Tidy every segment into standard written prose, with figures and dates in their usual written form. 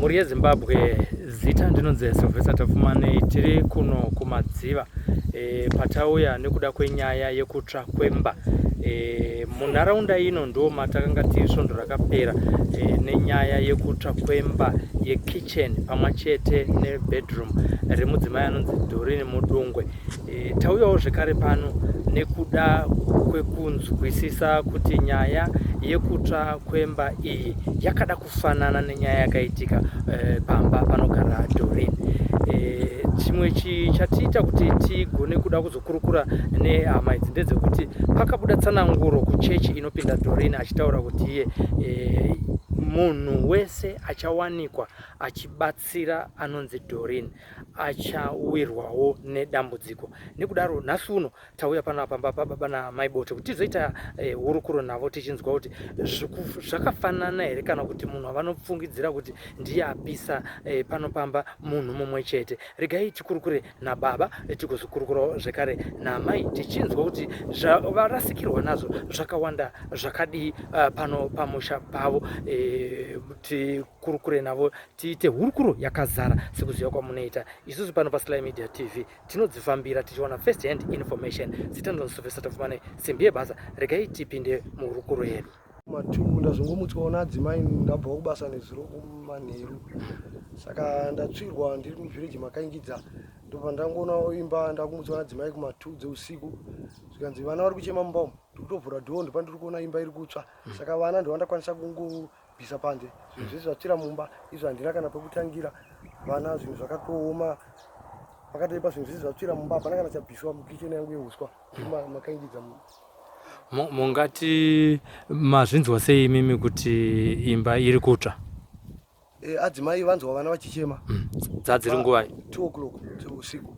Muri yeZimbabwe zita ndinonzi Sylvester Tafumane tiri kuno kumadziva patauya nekuda kwenyaya yekutsva kwemba. Munharaunda ino ndo matakanga tiri svondo rakapera nenyaya yekutsva kwemba yekitchen pamwechete nebedroom remudzimai anonzi Doreen Mudungwe. Tauyawo zvekare pano nekuda kwekunzwisisa kuti nyaya yekutsva kwemba iyi yakada kufanana nenyaya yakaitika pamba panogara Doreen. Chimwe chatiita kuti tigone kuda kuzokurukura nehama idzi ndedzekuti pakabuda tsananguro kuchechi inopinda Doreen achitaura kuti iye munhu wese achawanikwa achibatsira anonzi Doreen achawirwawo nedambudziko. Nekudaro nhasi uno tauya panapa baba namai Bote kuti tizoita hurukuro navo tichinzwa kuti zvakafanana here kana kuti munhu avanopfungidzira kuti ndiye apisa panopamba munhu mumwe chete. Regai tikurukure nababa tigozokurukurawo zvekare namai tichinzwa kuti zvavarasikirwa nazvo zvakawanda zvakadii pano pamusha pavo. Tikurukure navo tiite hurukuro yakazara sekuziva kwamunoita. Isusu pano paSly Media TV tinodzifambira tichiwana first hand information. Zita ndinonzi Sylvester Tafumane, simbi yebasa. Regai tipinde muhurukuro yedu. Matuku ndazongomutsaona adzimai ndabva kubasa nezuro kumanheru, saka ndatsvirwa ndiri muvhireji makaingidza. Ndopandangoona imba ndakumutsaona adzimai kuma2 dzeusiku, zvikanzi vana vari kuchema mumba umu. Ndikutovhura dhoo ndopandiri kuona imba iri kutsva, saka vana ndovandakwanisa kungobvisa panze. Zvinhu zvese zvatsvira mumba izvo handina kana pekutangira. Vana zvinhu zvakatooma, pakatoipa zvinhu zvese zvatsvira mumba hapana kana chabviswa mukicheni yangu yeuswa makaingidza. Mungati mazvinzwa sei mimi kuti imba iri kutsva? Adzimai vanzwa vana vachichema. Dzadziri nguva 2 o'clock dzeusiku.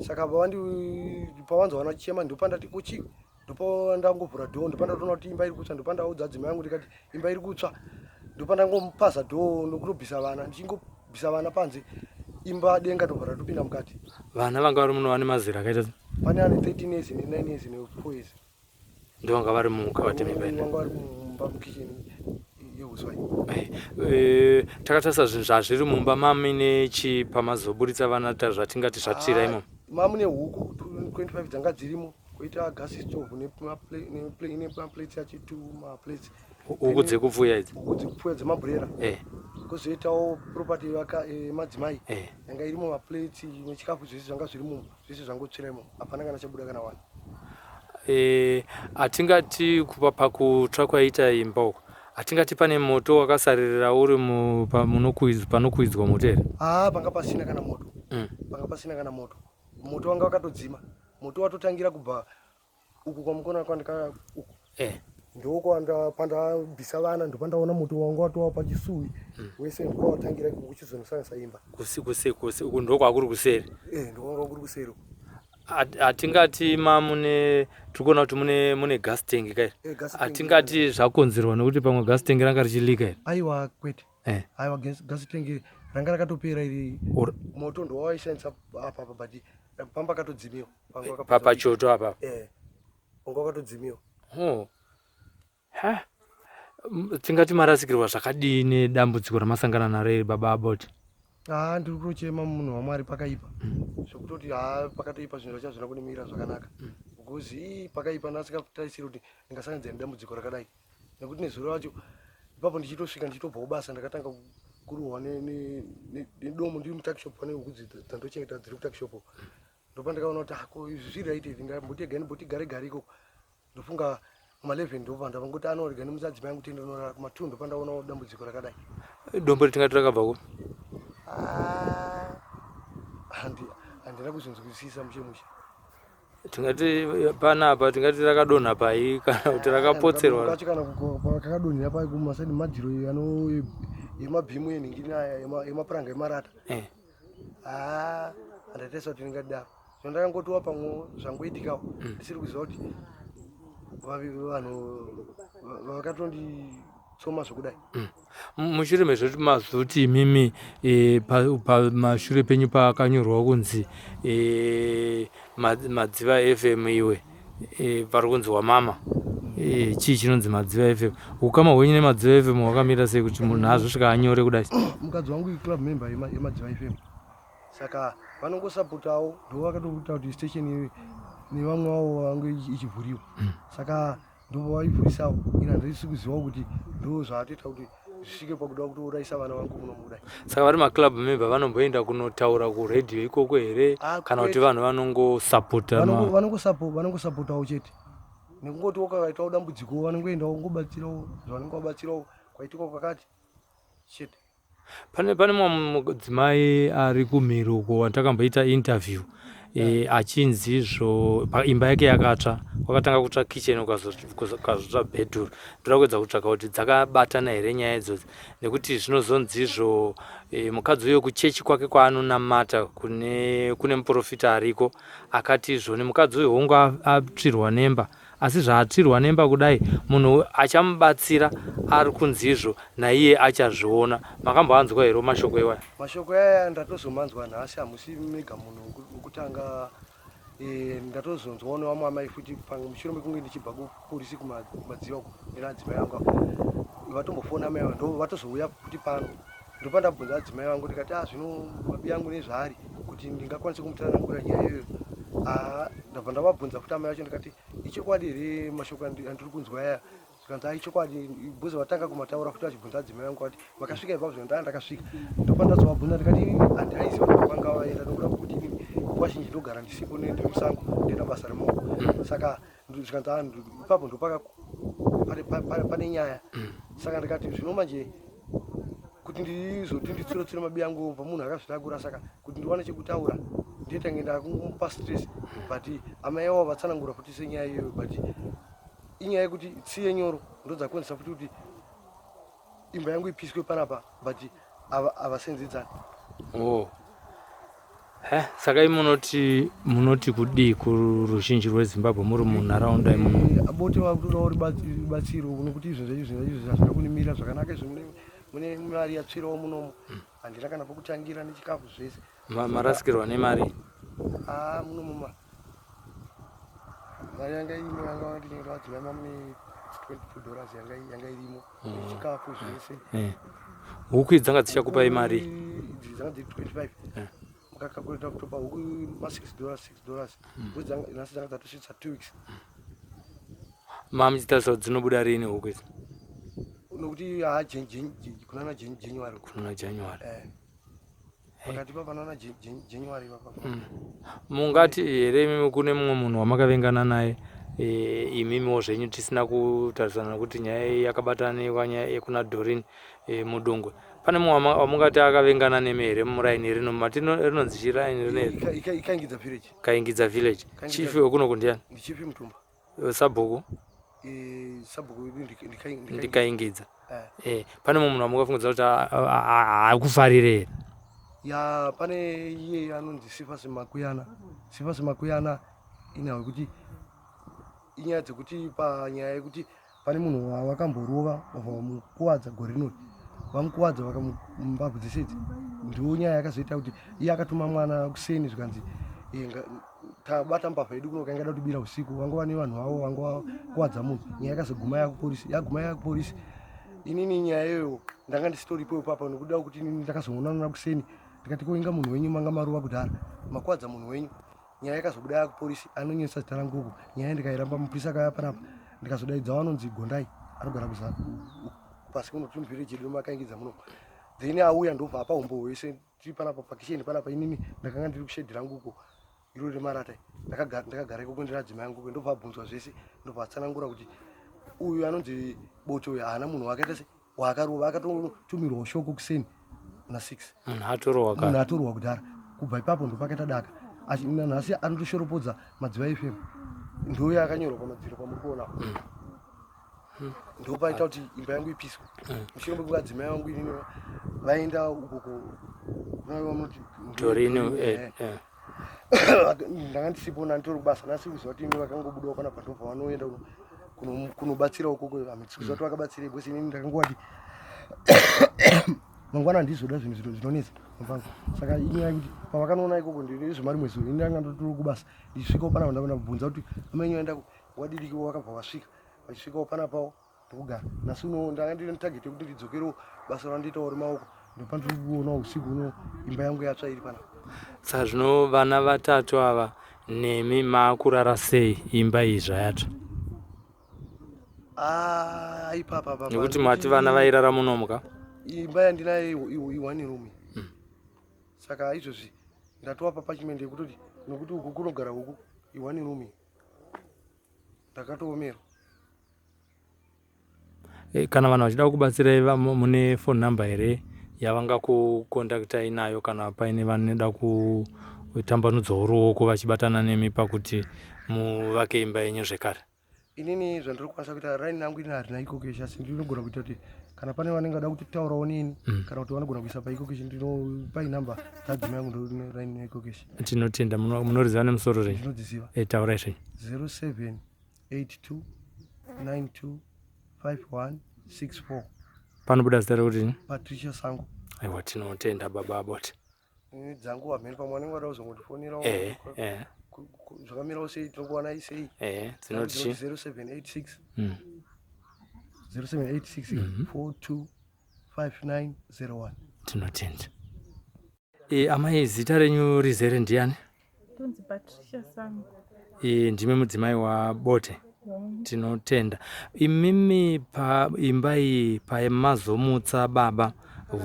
Saka pavanzwa vana vachichema ndopandati kuchi, ndopandangovhura dhoo ndopandatoona kuti imba iri kutsva, ndopandaudza adzimai yangu ndikati imba iri kutsva. Ndopandangopaza dhoo nokutobvisa vana, ndichingobvisa vana panze, imba denga ndobva ratopinda mukati. Vana vanga vari muno vane mazera akaita? Pane ane 13 years ne9 years ne4 years. Ndo vanga vari mukati memba ino? Vanga vari mumba mukicheni yeuswa. Takatarisa zvinhu zvazviri mumba mamine pamazoburitsa vana zvatingati zvatsvira imo. Mamune huku 25 dzanga dzirimo, koita gasi stove nemaplates achitu maplates. Huku dzekupfuya idzi? Huku dzekupfuya dzemaburera. Kozoitawo property yemadzimai yanga irimo maplates nechikafu zvese zvanga zvirimo, zvese zvangotsvira imo, hapana kana chabuda kana wani. Atingati pakutsva kwaita imba uko, atingati pane moto wakasarira uri panokuidzwa moto here? Panga pasina kana moto. Panga pasina kana moto. Moto wanga wakatodzima. Moto watotangira kubva uku kwamukona kwandika uku. Ndoko pandabvisa vana ndopandaona moto wanga watowa pachisuwi. Wese ndokwawatangira kuchizonosanisa imba. Uku ndoko kwakuri kuseri? Ndoko kuri kuseri. Atingati mune tikuona kuti mune gas tank kai? Atingati zvakonzerwa nekuti pamwe gas tank ranga richilika here? Aiwa kwete. Aiwa gas tank ranga rakatopera iri. Moto ndowaishandisa apa but pamba katodzimiwa. Pachoto apa? Wanga wakatodzimiwa. Tingati marasikirwa zvakadini dambudziko ramasangana naro baba Bote? Ndiri kutochema munhu waMwari pakaipa. Zvokutoti pakatoipa zvinhu zvachazvina kunimira zvakanaka. Kuzi pakaipa ndasingatarisiri kuti ndingasangana nedambudziko rakadai. Nekuti nezuro racho ipapo ndichitosvika ndichitobva kubasa ndakatanga kuruhwa nedomo ndiri mutakishop pane huku dzandochengeta dziri kutakishop. Ndopandakaona kuti izvi zviraite ndingamboti egani boti gare ikoko. Ndofunga kuma11 ndopanda vangoti anorega nemuzadzimai yangu tendonora kuma2 ndopandaona dambudziko rakadai. Dombo ritingati rakabva ku? Handina kuzvinzwisisa mushe. Tingati panapa tingati rakadonha pai kana kuti rakapotserwa? Kacho kana kakadonhera pai kumasaidi madziro yemabhimu enhingini aya yemapuranga emarata. Handatarisa kuti ndingadaro. Zvandakangotiwa pamwe zvangoitikawo ndisiri kuziva kuti vanhu vakatonditsoma zvokudai. Mushure mezvoti mazoti imimi pamashure penyu pakanyorwa kunzi Madziva FM iwe vari kunzi wamama, chii chinonzi Madziva FM. Ukama hwenyu neMadziva FM hwakamira sei kuti munhu azosvika anyore kudai? Mukadzi wangu club member yeMadziva FM, saka vanongosapotawo ndo vakatoita kuti station iyi nevamwe vavo vange ichivhuriwa, saka ndo vaivhurisawo. Ina ndisi kuzivawo kuti ndo zvaatoita kuti zvisvike pakuda kutourayisa vana vangu muno mudai. Saka vari maclub member vanomboenda kunotaura kuredhiyo ikoko here kana kuti vanhu vanongosapota? Vanongosapotawo chete, nekungoti wakaitawo dambudziko vanongoendawo ngobatsirawo zvavanenge vabatsirawo kwaitika kwakati chete. Pane mumwe mudzimai ari kumhiri uko watakamboita interview achinzi izvo imba yake yakatsva, wakatanga kutsva kitchen ukazotsva bedroom. Ndoda kuedza kutsvaka kuti dzakabatana here nyaya idzodzi, nekuti zvinozonzi izvo mukadzi uyo kuchechi kwake kwaanonamata kune muprofita ariko akati izvo nemukadzi uyo hongu atsvirwa nemba, asi zvaatsvirwa nemba kudai munhu achamubatsira ari kunzi izvo naiye achazviona. Makamboanzwa here mashoko iwaya? Mashoko aya ndatozomanzwa nhasi, hamusi mega munhu wekutanga. Ndatozonzwawo nevamwe amai futi mushure mekunge ndichibva kupolisi kuMadziva uko nenadzimai vangu vatombofona mai avo, ndo vatozouya kuti pano ndopandabvunza adzimai vangu ndikati zvino mabi angu nezvaari kuti ndingakwanise kumutaranangura nyaya iyoyo. Ndabva ndavabvunza futi amai vacho ndikati ichokwadi here mashoko andiri kunzwa aya? Zvikanzi ichokwadi, bhozi vatanga kumataura futi vachibvunza adzimai vangu vati makasvika ipapo zvino ndakasvika. Ndopandazovabvunza ndikati handaiziva kuti kwanga vaenda nokuda kuti nguva zhinji ndogara ndisipo ndemusango ndienda basa remaoko, saka zvikanzi ipapo ndo pane nyaya. Saka ndikati zvino manje kuti ndizoti nditsire mabi angu pamunhu akazvitakura, saka kuti ndiwane chekutaura nditange ndakumupa stress, but amai avo vatsanangura futi senyaya iyoyo, but inyaya yekuti tsiye nyoro ndo dzakonzesa futi kuti imba yangu ipiswe panapa, but avasenzidzani. Saka munoti kudii kuruzhinji rweZimbabwe muri munharaunda imomo? Bote vakutodawo rubatsiro nokuti izvo zvazvina kunimira zvakanaka. Izvo mune mari yatsvirawo munomo, handina kana pokutangira nechikafu zvese. Marasikirwa nemari? Munomo mari yanga irimo, yanga vatinyenga vadzimai mamune $22 yanga irimo nechikafu zvese. Huku idzi dzanga dzichakupai mari? Dzanga dziri 25. Mukakakurita kutopa huku $6 nhasi dzanga dzatosvitsa 2 weeks. Muchitarisa kuti dzinobuda rini huku idzi? Nokuti kunana January. Kunana January. Pakati papanana January papa. Mungati here kune mumwe munhu wamakavengana naye imimiwo zvenyu tisina kutarisana nokuti nyaya yakabatana nenyaya yekuna Doreen Mudungwe, pane mumwe wamungati akavengana nemi here muraini rino? Rinonzi chiraini rino? Kaingidza village. Chief wekuno kundiani? Ndichipi Mutumba. Sabhuku? Sabhuku ndikaingidza. Pane mumwe munhu wamungafungudza kuti hakufarire here? Ya, pane iye anonzi Sifas Makuyana ina wekuti inyaya dzekuti panyaya yekuti pane munhu wavakamborova vamukuwadza gore rino, vamukuwadza vakamumbabvu dzeseti, ndiwo nyaya yakazoita kuti iye akatuma mwana kuseni zvikanzi tabata mbavha yedu kuno kaingada kutibira usiku, vangova nevanhu vavo vangovakuwadza munhu. Nyaya yakazoguma yakupolisi. Inini nyaya iyoyo ndanga ndisitoripo ipapo nokuda kuti inini ndakazoonana kuseni ndikati koinga munhu wenyu manga marova kudhara makuwadza munhu wenyu. Nyaya yakazobuda yakupolisi, anonyesa zita rangu uko. Nyaya ndikairamba mupolisi akauya panapa, ndikazodaidza vanonzi Gondai anogara pasi kuno tumvire chedu makaingidza muno. Then auya ndobva apa umbo wese tiri panapa pakisheni panapa, inini ndakanga ndiri kushedhi rangu uko iro remarata, ndakagara ikoko ndiradzimai yangu uko. Ndobva abvunzwa zvese, ndobva atsanangura kuti uyu anonzi Boto uyu haana munhu wakaita se waakarova, akatotumirwawo shoko kuseni na 6 munhu atorwa kudhara. Kubva ipapo ndopakaita daka. Nhasi anotoshoropodza Madziva FM, ndouya akanyorwa pamadziro pamuri kuona. Ndopaita kuti imba yangu ipiswe. Mushure mekunge adzimai vangu inini vaenda ukoko Doreen. Ndanga ndisipona nditori kubasa, nhasi kuziva kuti inini vakangobudawo panapa ndobva vanoenda kunobatsira ukoko. Kuziva kuti vakabatsirei, bhosi inini ndakangowati mangwana ndizoda zvinhu zvinonetsa mfangu. Saka inyaya yekuti pavakanoona ikoko ndizvo mwedzi ndanga ndotori kubasa, ndisvikawo panapa ndabvunza kuti amai enyu aenda wadidiki wakabva wasvika, pachisvikawo panapa ndokugara nasi uno ndanga ndine target yekuti ndidzokero basa randitawo remaoko ndopandiri kuonawo usiku uno imba yangu yatsva iri panapa. Saka zvino vana vatatu ava nemi makurara sei imba iyi zvayatsva? Ipapa nekuti mati vana vairara munomuka imba yandinayo iwani room. Saka izvozvi ndatowa papachimende yekutoti nokuti uku kunogara huku iwani room ndakatoomera. Kana vanhu vachida kubatsirai mune phone number here yavangakukontaktai nayo kana paine vanoda kutambanudzawo ruoko vachibatana nemi pakuti muvake imba yenyu zvekare? Inini zvandiri kukwanisa kuita raini yangu ine harina ikokesha, asi ndinogona kuita kuti kana pane vanenge vada kutaurawo neni kana kuti vanogona kuisa paikokesha ndinopai namba dzadzima yangu ndo raini yaikokesha. Tinotenda. Munoriziva nemusoro renyu? Ndinodziziva. Taurai zvenyu. 0782925164. Panobuda zita rekuti Patricia Sango. Aiwa, tinotenda baba Abote. Dzangu wamheni pamwe vanenge vada kuzongotifonerawo zvakamirawo sei tinokuwana isei dzinoti 0786 425901. tinotenda. Amai, zita renyu rizere ndiani? Tunzi Patricia Sango. Ndime mudzimai waBote. Tinotenda. Imimi paimba iyi paimazomutsa baba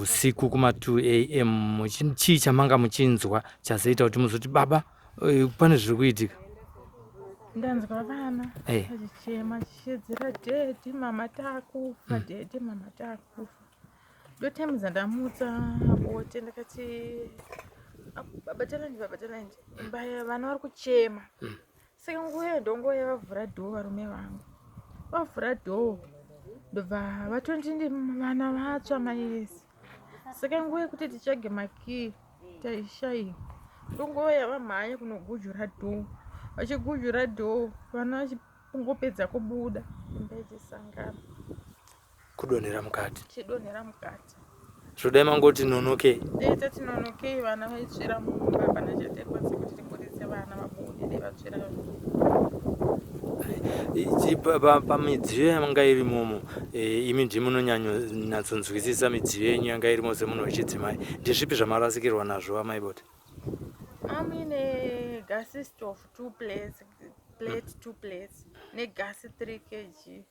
usiku kuma 2 AM chii chamanga muchinzwa chazoita kuti muzoti baba pane zviri kuitika? Ndanzwa vana vachichema chichedzera dhedhi mama takufa, dhedhi mama takufa. Ndotemudza ndamutsa Bote ndakati baba talandi imba vana vari kuchema. Saka nguva ndongoya vavhura dhoo varume vangu. Vavhura dhoo ndobva vatoti ndi vana vatsva maesi. Saka nguva yekuti titsvage makii taishaiwa. Ndongoya vamhanya kunogujura dhoo. Vachigujura dhoo vana vachingopedza kubuda imba ichisangana. Kudonhera mukati. Chidonhera mukati. Zvodai mangoti nonokei. Dai tati nonokei vana vaitsvira mumba hapana chatakwanisa kuti timbudise vana vabude dai vatsvira. Pamidziyo yanga iri momo, imi ndimunonyatsonzwisisa midziyo yenyu yanga irimo semunhu wechidzimai. Ndezvipi zvamarasikirwa nazvo amai Bote? Amine gas stove 2 plates, plate 2 plates, negas 3 kg,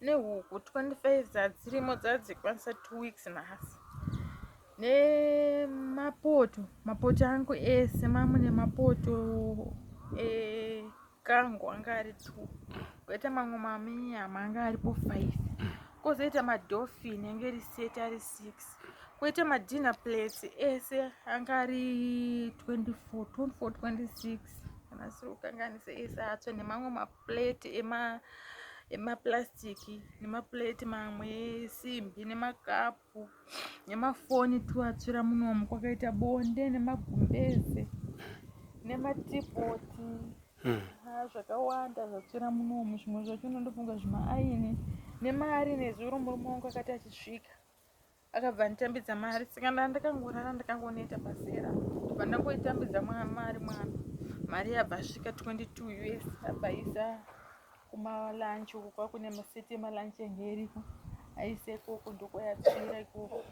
nehuku 25 dzadzirimo dzadzikwanisa 2 weeks nhasi. Nemapoto angu ese mamune mapoto kango anga ari 2, koita mamwe maminyama anga aripo 5, kozoita madhofini anga iri seti ari 6, koita madinner plates ese anga ari 24, 26 kana siri kukanganisa ese atsva, nemamwe maplate emaplastiki nemaplate mamwe esimbi nemakapu nemafoni tuatsvira munomu, kwakaita bonde nemagumbeze nematipoti zvakawanda zvatsvira munomu. Zvimwe zvacho unondofunga zvimaaini nemari nezuro. Murume wangu akati achisvika akabva nditambidza mari, saka ndakangorara ndakangoneta pasera ndobva ndangoitambidza mari yabva asvika 22 US abvaisa kumalanchi uko kwakune maseti emalanchi enge iriko aise ikoko ndokoyatsvira ikoko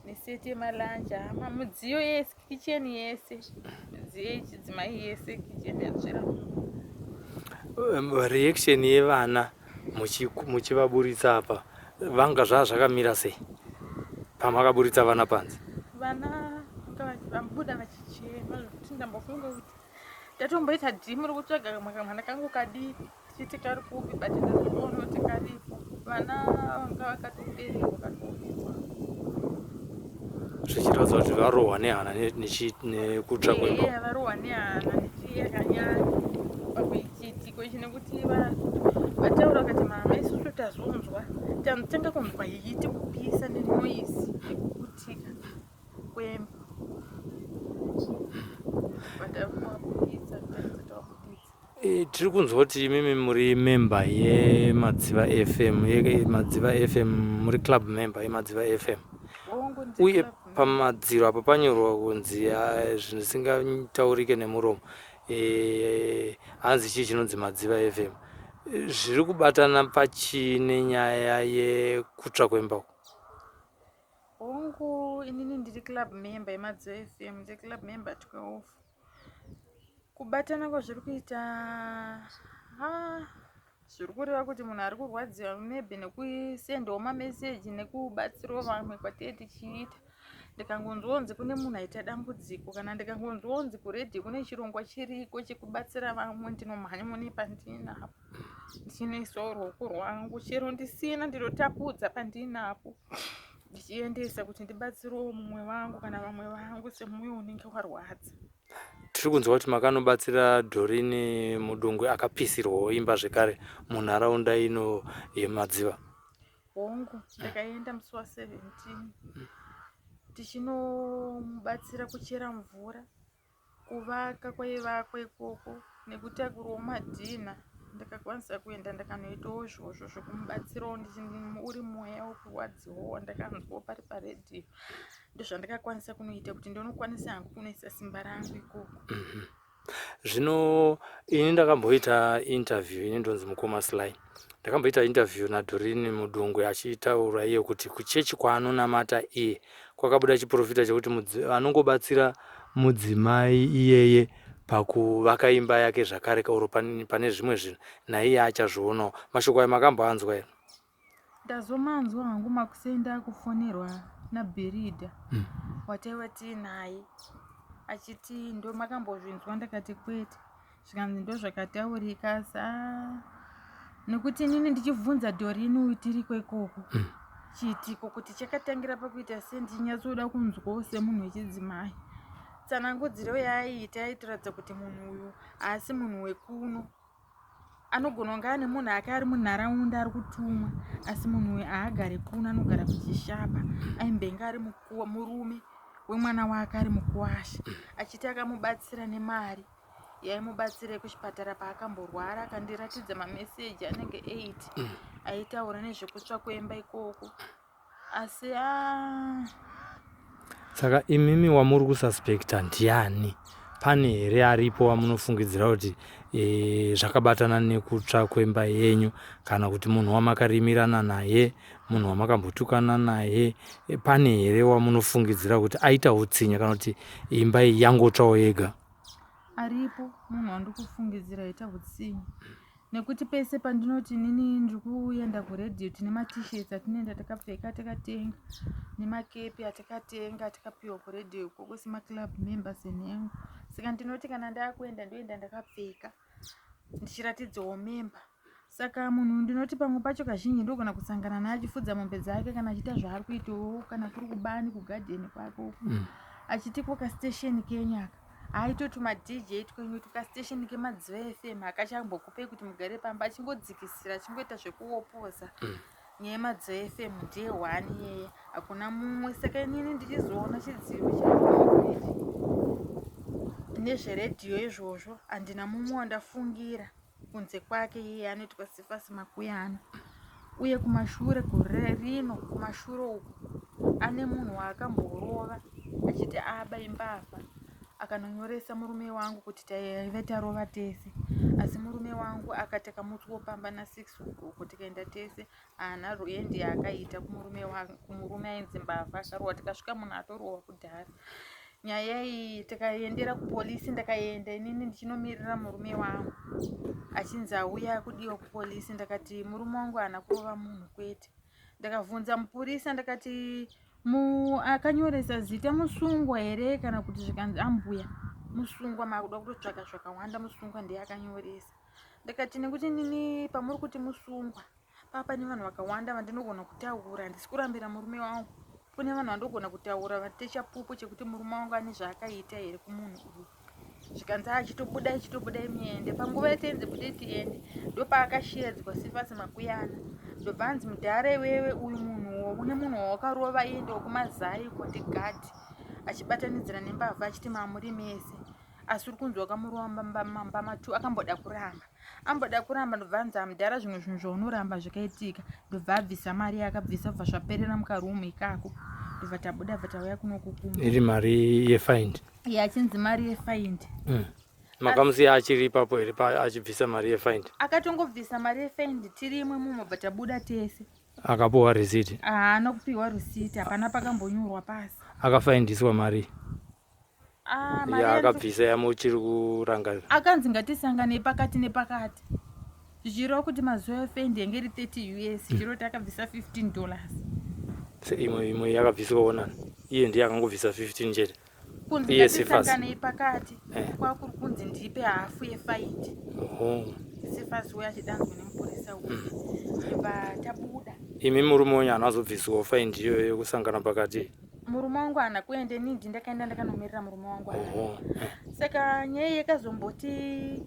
neseti emalanchi mudziyo yese kicheni yese midziyo yechidzimai yese kicheni yatsvira. Reaction yevana muchivaburitsa apa vanga zvakamira sei pamakaburitsa vana panze? Vana vabuda vachichema zvokuti ndambofunga kuti tatomboita dhimu rokutsvaga kamwana kangu kadiki tichiti kari kupi, but ndazoona kuti karipo. Vana vanga vakatoberekwa katoberekwa. Zvichiratidza kuti varohwa nehana nekutsva kwemba. Varohwa nehana nechiyakanyanya pakuitiko ichi, nekuti vataura kuti mama isusu tazonzwa tanotanga kunzwa ichiti kupisa nenoisi nekuputika kwemba. Tiri kunzwa kuti imimi muri memba yeMadziva FM, muri club member yeMadziva FM. Uye pamadziro apa panyorwa kunzi zvisingataurike nemuromo. Hanzi chii chinonzi Madziva FM? zviri kubatana pachine nyaya yekutsva kwemba. hongu inini ndiri club member yemadziva FM, ndiri club member 12. Kubatana kwazviri kuita zviri kureva kuti munhu ari kurwadziwa maybe nekusendawo mameseji nekubatsirawo vamwe kwatee tichiita. Ndikangonzwonzi kune munhu aita dambudziko kana ndikangonzwonzi kuredhi kune chirongwa chiriko chekubatsira vamwe, ndinomhanya mune pandinapo ndichinoisawo ruoko rwangu, chero ndisina ndinotapudza pandinapo ndichiendesa kuti ndibatsirewo mumwe wangu kana vamwe vangu semumwe unenge warwadza. Tiri kunzwa kuti makanobatsira Doreen Mudungwe akapisirwawo imba zvekare munharaunda ino yemadziva. hongu ndakaenda musi wa17 tichinomubatsira kuchera mvura, kuvaka kwaivakwa ikoko nekutakurawo madhina. Ndakakwanisa kuenda ndakanoitawo izvozvo zvokumubatsirawo uri mweya wokurwadziwawo ndakanzwawo pari paredhiyo. Ndozvandakakwanisa kunoita kuti ndinokwanisa hangu kunoisa simba rangu ikoko. Zvino ini ndakamboita interview, ini ndonzi Mukoma Sly. Ndakamboita interview naDoreen Mudungwe achitaura iye kuti kuchechi kwaanonamata iye kwakabuda chiprofita chekuti anongobatsira mudzimai iyeye pakuvaka imba yake zvakare kauro pane zvimwe zvinhu naiye achazvionawo. Mashoko ayo makamboanzwa here? Ndazomanzwa hangu makusenda akufonerwa naBeridha wataiva tiinaye achiti ndo makambozvinzwa. Ndakati kwete, zvikanzi ndo zvakataurika nekuti inini ndichibvunza Doreen uyu tiriko ikoko chiitiko kuti chakatangira pakuita sendinyatsoda kunzwawo semunhu wechidzimai. Tsanangudziro yaaiita yaitoratidza kuti munhu uyu haasi munhu wekuno, anogona kunge ane munhu ake ari munharaunda ari kutumwa, asi munhu uyu haagare kuno, anogara kuchishapa. Aimbenge ari murume wemwana wake ari mukuwasha, achiti akamubatsira nemari yaimubatsira kuchipatara paakamborwara. Akandiratidza mameseji anenge 8 aitaura nezvekutsva kwemba ikoko, asi saka imimi wamuri kususpekta ndiani? Pane here aripo wamunofungidzira kuti zvakabatana nekutsva kwemba yenyu, kana kuti munhu wamakarimirana naye, munhu wamakambotukana naye? Pane here wamunofungidzira kuti aita utsinya kana kuti imba iyi yangotsvawo yega? Aripo munhu wandikufungidzira aita utsinya, nekuti pese pandinoti nini ndiri kuenda kuredhiyo tine matisheti atinoenda takapfeka takatenga nemakepi atakatenga takapiwa kuredhiyo ikoko semaclub members enhengo. Saka ndinoti kana ndaakuenda ndoenda ndakapfeka ndichiratidzawo memba. Saka munhu ndinoti pamwe pacho kazhinji ndogona kusangana naye achifudza mombe dzake kana achiita zvaari kuitawo kana kuri kubani kugadheni kwake achiti kwakasitesheni kenyaka aitoti madj twenyu tukasitesheni kemadziva FM akachambokupei kuti mugare pamba, achingodzikisira achingoita zvekuopoza nyaya yemadziva FM ndiye 1 yeye hakuna mumwe. Saka inini ndichizoona chidziro chaaichi nezveredhiyo izvozvo handina mumwe wandafungira kunze kwake yeye anoitwa Sifasi Makuyana. Uye kumashure gore rino kumashure uku ane munhu waakamborova achiti aba imbavha akanonyoresa murume wangu kuti taive tarova tese, asi murume wangu akateka muti wopamba na6 uko tikaenda tese haana rwendi yaakaita kumurume ainzi mbavha akarova. Tikasvika munhu atorova kudhara. Nyaya iyi tikaendera kupolisi, ndakaenda inini ndichinomirira murume wangu achinzi auya kudiwa kupolisi. Ndakati murume wangu haana kurova munhu kwete. Ndakabvunza mupurisa ndakati akanyoresa zita musungwa here kana kuti zvikanzi ambuya musungwa, makuda kutotsvaka zvakawanda, musungwa ndiye akanyoresa. Ndakati nekuti nini pamuri kuti musungwa papa nevanhu vakawanda vandinogona kutaura, handisi kurambira murume wangu, kune vanhu vandogona kutaura vate chapupu chekuti murume wangu ane zvaakaita here kumunhu uyu. Zvikanzi achitobudai muende. Panguva yatenzi budei tiende ndopaakashedzwa Sifasi Makuyana. Ndobva anzi mudhara iwewe uyu munhuwo une munhu wawakarova iendawo kumazai kotigadhi achibatanidzira nembavha achiti mamuri mese, asi uri kunzi wakamurova mamba matu. Akamboda kuramba, amboda kuramba. Ndobva anzi amudhara zvimwe zvinhu zvaunoramba zvakaitika. Ndobva abvisa mari yakabvisa bva zvaperera mukarumu ikako. Ndobva tabuda bva tauya kuno kukuma. Iri mari yefind? Achinzi mari yefind. Makamusiya achiri ipapo here achibvisa mari yefaindi? Akatongobvisa mari yefaindi tiri imwe mumwe tabuda tese. Akapuwa risiti? Haana kupiwa risiti, hapana pakambonyorwa pasi. Akafaindiswa mari? Akabvisa yamuchiri kurangarira? Akanzi ngatisanganei pakati nepakati. Zvichireva kuti mazuva efeindi yange iri 30 US, chiroti akabvisa $15. Imwe yakabviswawo nani? Iye ndiye akangobvisa 15 chete? Kunzi ngatisanganei pakati kwakuri kunzi ndipe hafu yefaindi. Sifasi uya achidanzwa nemupurisa uyu. Tabuda. Imi murume wenyu haana kuzobviswawo faindi iyoyo yokusangana pakati? Murume wangu haana kuende, nindi ndakaenda ndakanomirira murume wangu. Saka nyaya yakazomboti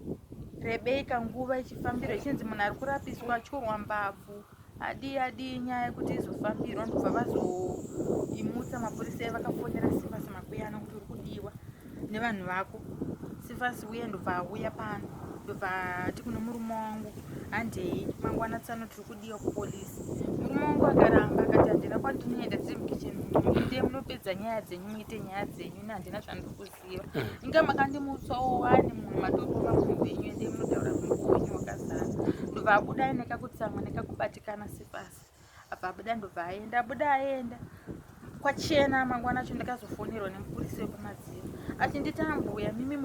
rebei kanguva ichifambirwa ichinzi munhu ari kurapiswa achorwa mbabvu adi nyaya yekuti izofambirwa ndobva vazoimutsa mapurisa vakafonera Sifasi Makuyana kuti uri kudiwa nevanhu vako. Sifasi uye ndobva auya pano, ndobva ati kuno murume wangu handei mangwana tsano tiri kudiwa kupolisi. Murume wangu akaramba akati handina kwandinoenda, tiri mukicheni muite munopedza nyaya dzenyu, muite nyaya dzenyu, ine handina zvandiri kuziva. Inga makandimutsawo wani munhu matorova munhu wenyu, ende munotaura munhu wenyu wakazara. Ndobva abuda nekakutsamwa nekakubatikana Sifasi. Abva abuda ndobva aenda, abuda aenda kwachena. Mangwana acho ndakazofonerwa nemupurisa wepamadziva achinditi ambuya, mimi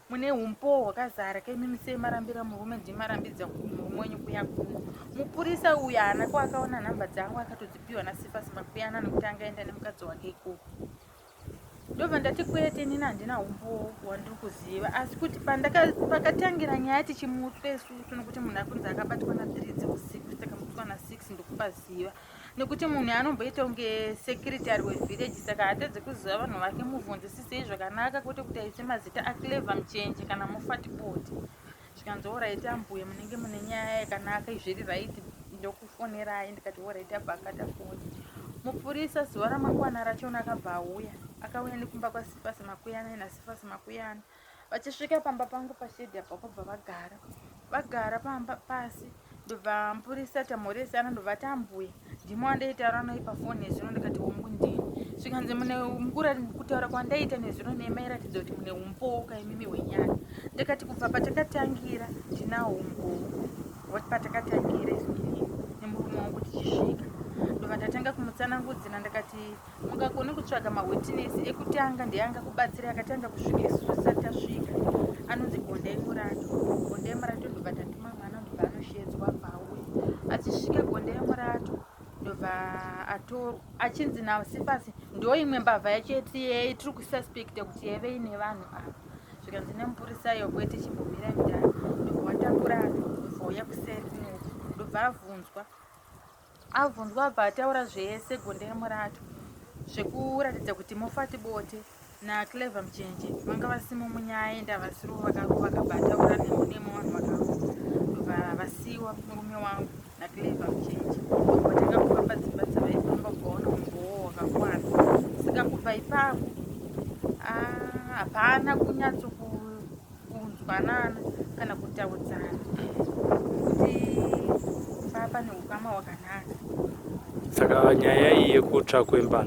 mune umpo hwakazara kaimimi sei marambira murume ndimarambidza murume wenyu kuya kuno. Mupurisa uyu haana kwakaona nhamba dzangu akatodzipiwa naSifasi Makuyana nekuti angaenda nemukadzi wake ikoko. Ndobva ndati kwete, nini handina umpo hwandiri kuziva, asi kuti pakatangira nyaya tichimutswa isusu nekuti munhu akunzi akabatwa na3 dzeusiku, saka mutswa na6 ndikupa ziva. Nekuti munhu anomboita unge secretary wevillage, saka hatadzi kuziva vanhu vake mubvunzisisei zvakanaka, kwete kuti aise mazita aClever Muchenje kana Mufatipoti. Zvikanzi oraiti ambuya munenge mune nyaya yakanaka, izviri raiti ndokufonerai. Ndikati oraiti abva akatafona. Mupurisa zuva ramangwana rachona akabva auya, akauya nekumba kwaSifasi Makuyana naSifasi Makuyana. Vachisvika pamba pangu pashedhi apa kwabva vagara pamba pasi. Ndobva mupurisa tamuresana, ndobva tambuya ndimo andaitaura noipa foni nezvino. Ndikati umbu ndini? Zvikanzi mune mukura kutaura kwandaita nezvino nemairatidza kuti mune umpo kaimimi hwenyaya. Ndikati kubva patakatangira ndina umpo, patakatangira izvii nemurume wangu tichisvika. Ndobva ndatanga kumutsanangudzira ndakati mungakoni kutsvaga mawitness ekutanga ndeyanga kubatsira akatanga kusvika isu tisati tasvika, anonzi Gondai Murato. Ndobva ndatuma mwana ndobva anoshedzwa pauya. Achisvika Gondai Murato ndobva atorwa achinzi naSifasi ndo imwe mbavha yacho yetiri kususpekta kuti yave ine vanhu ava. Zvikanzi nemupurisa iyo kwete chimbomira mudhani. Ndobva watakura ndobva uya kuseri kunoku. Ndobva avhunzwa abva ataura zvese Gondai Murato zvekuratidza kuti Mufatipoti naClever Muchenje vanga vasimo munyaya ndavasiro vakabva ataura nemo vanhu vakaruma. Ndobva vasiwa murume wangu naClever Muchenje. Ndobva watanga kufamba dzimba dzavaifamba ukaona umbowo hwakakwana. Saka kubva ipapo hapana kunyatsokunzwanana kana kutaudzana kuti papa neukama hwakanaka. Saka nyaya iyi yekutsva kwemba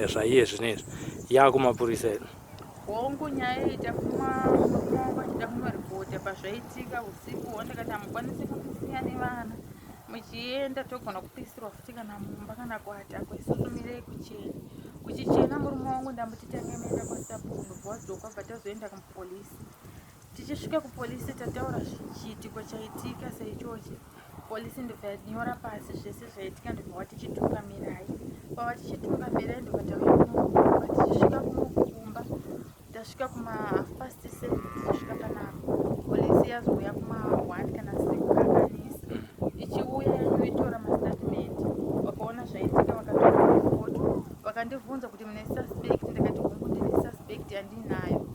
zvaiye zvinezvi yakumapurisa here? Hongu nyaya iyi tafuma murume wangu achida kunoripota pazvaitika usiku. Ndakati hamukwanisi kundisiya nevana, muchienda togona kupisirwa futi kana mumba kana kuatakwa, isusu mirei kuchena. Kuchichena murume wangu ndamboti tange maenda kwaSabhuku, ndobva wadzoka bva tazoenda kumupolisi. Tichisvika kupolisi tataura chiitiko chaitika saichochi. Polisi ndobva yanyora pasi zvese zvaitika, ndobva watichitungamirai. Pavatichitungamirai ndobva tauya kunokumba. Tichisvika kunokumba tasvika kuma7:30 tichisvika panapa. Polisi yazouya kuma1 kana 6 kukanganisa ichiuya yoitora mastatement. Vakaona zvaitika vakatora foto vakandibvunza kuti mune suspect. Ndikati hongu ndine suspect yandinayo.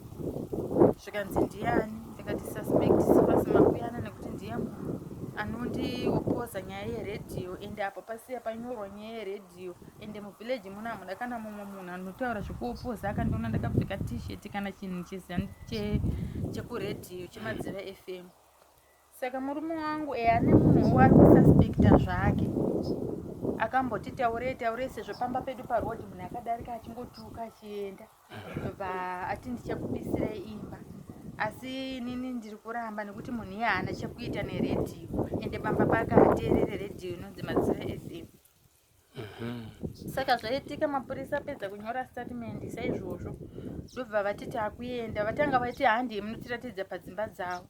Zvikanzi ndiani? Ndikati suspect Sifasi Makuyana nekuti ndiye munhu anondiopoza nyaya yeredhiyo, ende apa pasiya panyorwa nyaya yeredhiyo, ende muvhileji muno hamuna kana mumwe munhu anotaura zvekuopoza akandiona ndakapfeka tisheti kana chinhu chezani chekuredhiyo chemadziva FM. Saka murume wangu ane munhu wari kususpekta zvake. akamboti taure sezvo pamba pedu parodhi munhu akadarika achingotuka achienda ndobva ati ndichakubisirai imba, asi inini ndiri kuramba nekuti munhu iye haana chekuita neredhiyo ende pamba pake hateerere redhiyo inonzi Madziva FM. Saka zvaitika mapurisa apedza kunyora statement saizvozvo ndobva vati takuenda, vatanga vaiti handei munotiratidza padzimba dzavo.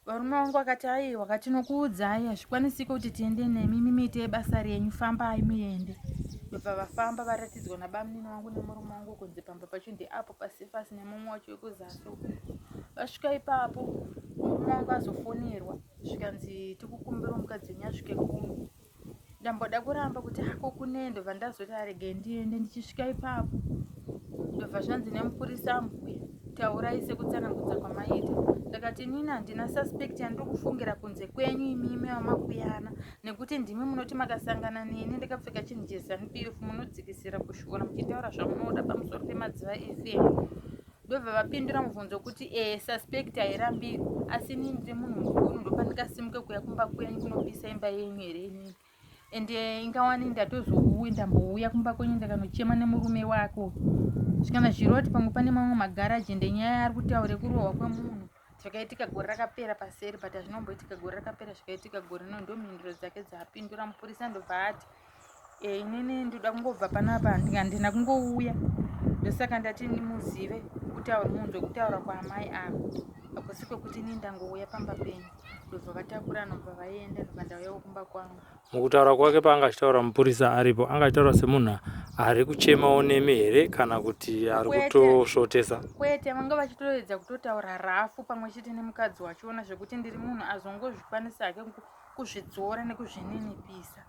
Varume vangu vakati aiwa katinokuudzai hazvikwanisiki kuti tiende nemi, mimiite basa renyu, fambai muende. Ndobva vafamba varatidzwa nabamunini wangu nemurume wangu kunzi pamba pacho ndeapo pasifasi nemumwe wacho wekuzasi. Vasvika ipapo murume wangu azofonerwa zvikanzi tikukumbira mukadzi wenyu asvike kuno. Ndamboda kuramba kuti hako kunei, ndobva ndazoti arege ndiende. Ndichisvika ipapo ndobva zvanzi nemupurisa ambuya, taurai sekutsanangudza kwamaita. Ndakati nini handina suspect yandiri kufungira kunze kwenyu imimi vamakuyana, nekuti ndimi munoti makasangana neni ndakapfeka chinhu cheZANU-PF munodzikisira kushora muchitaura zvamunoda pamusoro peMadziva FM. Ndobva vapindura mubvunzo kuti suspect hairambiri, asi nini ndiri munhu mukuru ndopandikasimuka kuuya kumba kwenyu kunopisa imba yenyu here inini. Ende ingawani ndatozouya ndambouya kumba kwenyu ndakanochema nemurume wako. Zvikana zviroti pamwe pane mamwe magaraji ende nyaya ari kutaure kurohwa kwemunhu. Zvakaitika gore rakapera paseri, but hazvinomboitika gore rakapera zvakaitika gore rino. Ndo mhinduro dzake dzapindura mupurisa ndobva ati inini ndoda kungobva panapa handina kungouya. Ndosaka ndati ndimuzive kutaura munhu kutaura kwaamai ako. Ako siko kuti ini ndangouya pamba penyu. Ndobva vatakura ndobva vaenda ndobva ndauyawo kumba kwangu. Mukutaura kwake paanga achitaura mupurisa aripo, anga achitaura semunhu ari kuchemawo nemi here kana kuti ari kutosvotesa? Kwete, vanga vachitoedza kutotaura rafu pamwe chete nemukadzi wachiona zvekuti ndiri munhu azongozvikwanisa hake kuzvidzora nekuzvininipisa.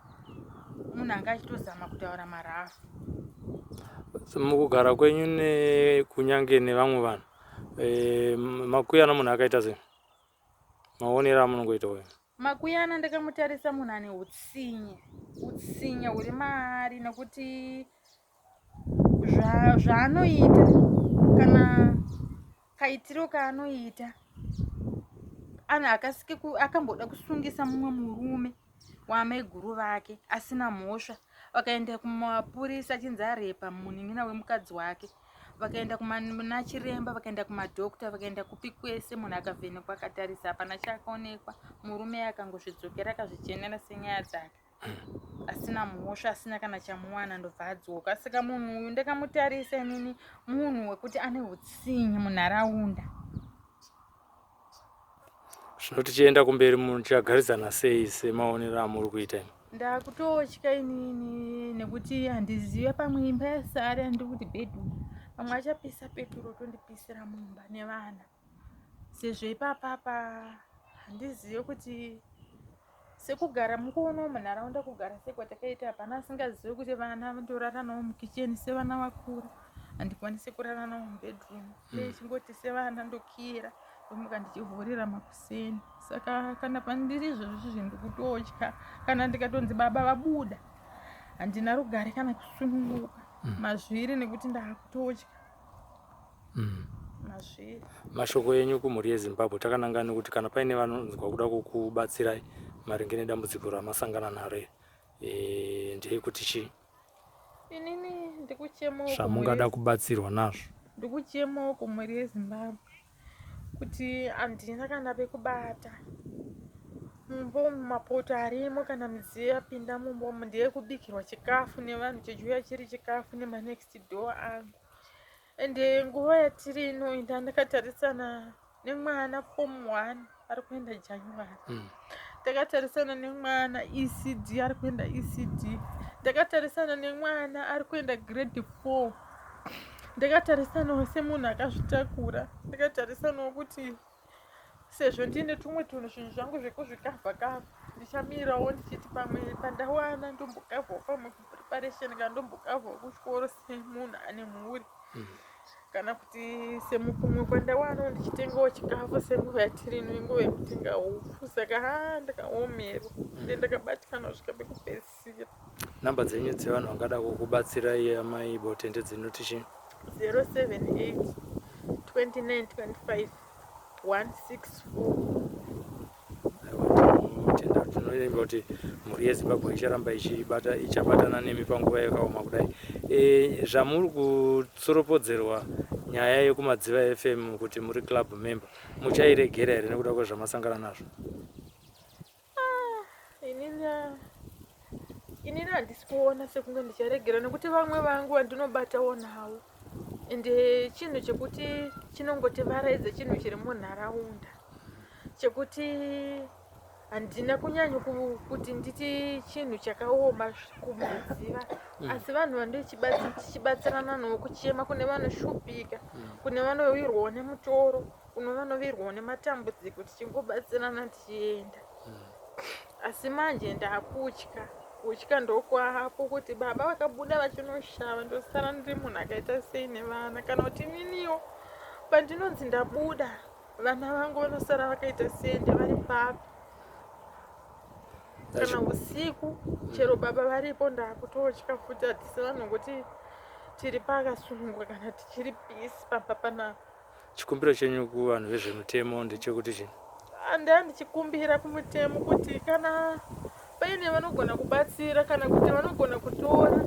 Munhu anga achitozama kutaura marafu. Mukugara kwenyu kunyange nevamwe vanhu, makuyana munhu akaita sei? Maonero amunongoita wewe? Makuyana ndakamutarisa munhu ane utsinye huri maari, nekuti zvaanoita kana kaitiro kaanoita akamboda kusungisa mumwe murume waamai guru vake asina mhosva. Vakaenda kumapurisa achinzi arepa munin'ina wemukadzi wake, vakaenda kuna chiremba, vakaenda kumadhokta, vakaenda kupi kwese. Munhu akavhenekwa akatarisa hapana chaakaonekwa. Murume akangozvidzokera akazvichenera senyaya dzake, asina mhosva, asina kana chamuwana, ndobva adzoka. Saka munhu uyu ndakamutarisa inini munhu wekuti ane utsinye munharaunda. Zvino tichienda kumberi muchagarisana sei semaonero amuri kuita? Ndakutotya inini nekuti handizive pamwe imba yasari handiri kuti bedroom. Pamwe achapisa peturo tondipisira mumba nevana. Sezvo ipapapa handizive kuti sekugara mukuonawo munharaunda kugara sekwatakaita hapana asingazive kuti vana ndorara navo mukicheni sevana vakura. Handikwanisi kurara navo mubedroom. Chingoti sevana ndokiyera ndomuka ndichivhurira makuseni. Saka kana pandiri izvozvo zvindiri kutotya. Kana ndikatonzi baba vabuda handina rugare kana kusununguka mazviri nekuti ndakutotya. Mazviri mashoko enyu kumhuri yeZimbabwe takananga nekuti kana paine vanonzwa kuda kukubatsirai maringe nedambudziko ramasangana naro ndeyekuti chii? inini ndikuchemawo zvamungada kubatsirwa nazvo. Ndikuchemawo kumhuri yeZimbabwe kuti handina kana pekubata mumbo, mumapoto arimo kana midziyo yapinda mumbo ndeyekubikirwa chikafu nevanhu chichiuya chiri chikafu nemanext door angu. Ende nguva yatiri ino ndakatarisana nemwana form 1 ari kuenda January. Ndakatarisana nemwana ECD ari kuenda ECD. Ndakatarisana nemwana ari kuenda grade 4. Ndakatarisanawo semunhu akazvitakura. Ndakatarisanawo kuti sezvo ndine tumwe tunhu zvinhu zvangu zvekuzvikavha ndichamirawo ndichiti pamwe pandawana ndombokavhawo pamwe kupreparation kana ndombokavhawo kuchikoro semunhu ane mhuri. Kana kuti semupumwe kwandawanawo ndichitengawo chikafu senguva yatiri ino inguva yekutenga upfu. Saka ndakaomerwa ndakabatikana kusvika pekupedzisira. Namba dzenyu dzevanhu vangada kukubatsirai amai Botende dzinoti chii? 078 29 25 164. zvinoemba kuti mhuri yeZimbabwe icharamba ichabatana nemi panguva yakaoma kudai. Zvamuri kutsoropodzerwa nyaya yekumadziva FM kuti muri club member muchairegera here nekuda kwezvamasangana nazvo? Inini handisi kuona sekunge ndicharegera nekuti vamwe vangu vandinobatawo navo ende chinhu chekuti chinongotivaraidza chinhu chiri munharaunda chekuti handina kunyanya kuti nditi chinhu chakaoma kumudziva asi vanhu vandochibatsirana navo kuchema kune vanoshupika kune vanovírwawo nemutoro kune vanovírwawo nematambudziko tichingobatsirana tichienda asi manje ndakutya ndokwapo kuti baba vakabuda vachinoshava ndosara ndiri munhu akaita sei nevana kana kuti ininiwo pandinonzi ndabuda vana vangu vanosara vakaita sei ndevari papi kana usiku chero baba varipo ndakutotya futi hatisi vanhu kuti tiri pakasungwa kana tichiri pisi pamba panapa. Chikumbiro chenyu kuvanhu vezvemutemo ndechekuti chii? Ndichikumbira kumutemo kuti kana paine vanogona kubatsira kana kuti vanogona kutora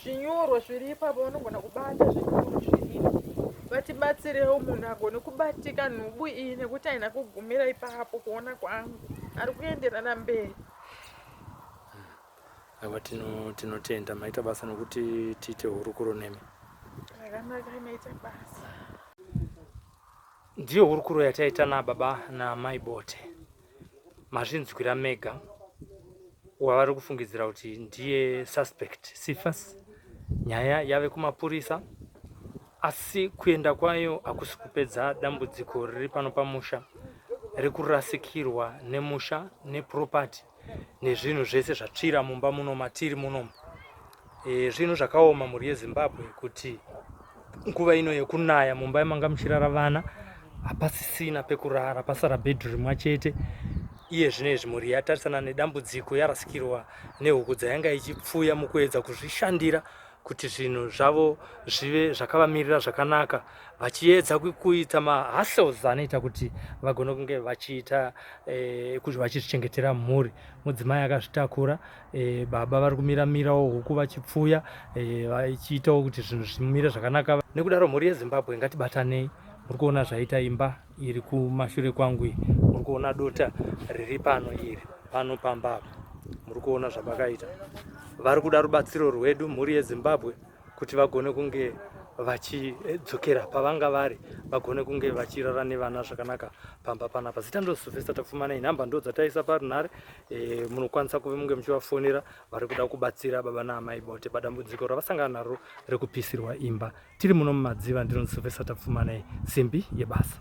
zvinyorwa zviri ipapo vanogona kubata zvinyorwa zviripo vatibatsirewo munhu agone kubatika nhubu iyi nekuti haina kugumira ipapo kuona kwangu ari kuenderana mberi. Ava tinotenda maita basa nokuti tiite hurukuro nemi. Zvakanaka maita basa. Ndiyo hurukuro yataita nababa namai Bote. Mazvinzwira mega wavari kufungidzira kuti ndiye suspect Cephas. Nyaya yave kumapurisa asi kuenda kwayo hakusi kupedza dambudziko riri pano pamusha rekurasikirwa nemusha neproperty nezvinhu zvese zvatsvira mumba muno matiri munomu. Zvinhu zvakaoma mhuri yeZimbabwe kuti nguva ino yekunaya mumba manga muchirara vana hapasisina pekurara pasara bedroom chete. Iye zvinezvi mhuri yatarisana nedambudziko yarasikirwa nehuku dzayanga ichipfuya mukuedza kuzvishandira kuti zvinhu zvavo zvive zvakavamirira zvakanaka vachiedza kuita mahustles anoita kuti vagone kunge vachiita vachizvichengetera mhuri. Mudzimai akazvitakura, baba vari kumiramirawo huku vachipfuya vachiitawo kuti zvinhu zvimire zvakanaka. Nekudaro mhuri yeZimbabwe ngatibatanei. Muri kuona zvaita imba iri kumashure kwangu iyi, muri kuona dota riri pano iri pano pamba, muri kuona zvabakaita. Vari kuda rubatsiro rwedu mhuri yeZimbabwe kuti vagone kunge vachidzokera pavanga vari, vagone kunge vachirara nevana zvakanaka pamba panapa. Zita ndo Sylvester Tafumanei, nhamba ndo dzataisa parunhare. Munokwanisa kuve munge muchivafonera vari kuda kubatsira baba naamai Bote padambudziko ravasangana naro rekupisirwa imba. Tiri muno mumadziva, ndinonzi Sylvester Tafumanei, simbi yebasa.